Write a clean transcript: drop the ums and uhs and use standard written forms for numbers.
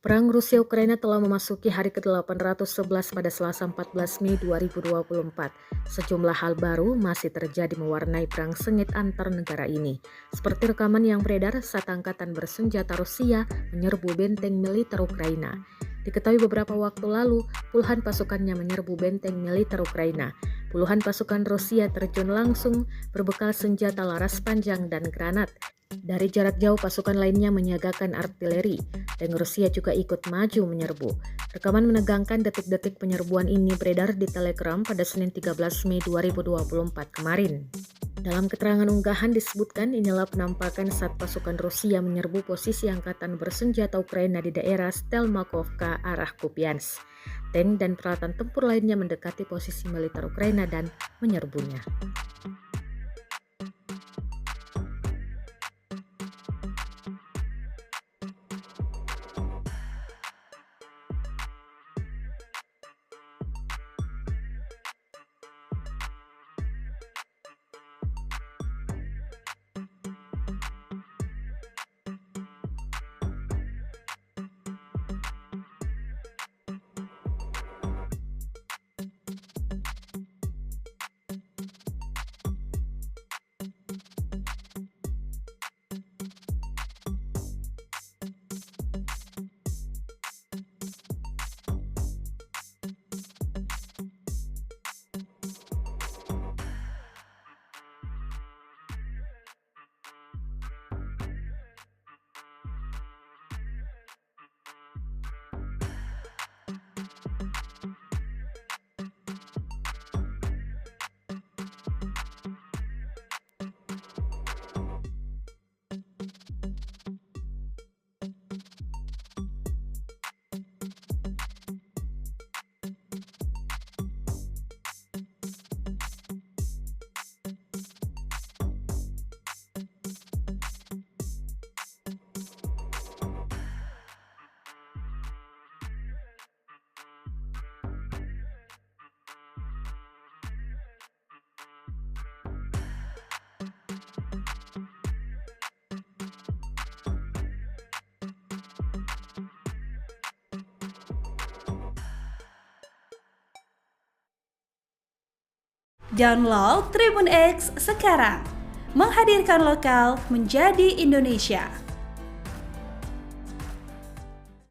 Perang Rusia-Ukraina telah memasuki hari ke-811 pada Selasa 14 Mei 2024. Sejumlah hal baru masih terjadi mewarnai perang sengit antar negara ini. Seperti rekaman yang beredar saat angkatan bersenjata Rusia menyerbu benteng militer Ukraina. Diketahui beberapa waktu lalu, puluhan pasukannya menyerbu benteng militer Ukraina. Puluhan pasukan Rusia terjun langsung berbekal senjata laras panjang dan granat. Dari jarak jauh pasukan lainnya menyiagakan artileri, dan Rusia juga ikut maju menyerbu. Rekaman menegangkan detik-detik penyerbuan ini beredar di Telegram pada Senin 13 Mei 2024 kemarin. Dalam keterangan unggahan disebutkan inilah penampakan saat pasukan Rusia menyerbu posisi angkatan bersenjata Ukraina di daerah Stelmakovka arah Kupiansk. Tank dan peralatan tempur lainnya mendekati posisi militer Ukraina dan menyerbunya. Download Tribun X sekarang, menghadirkan lokal menjadi Indonesia.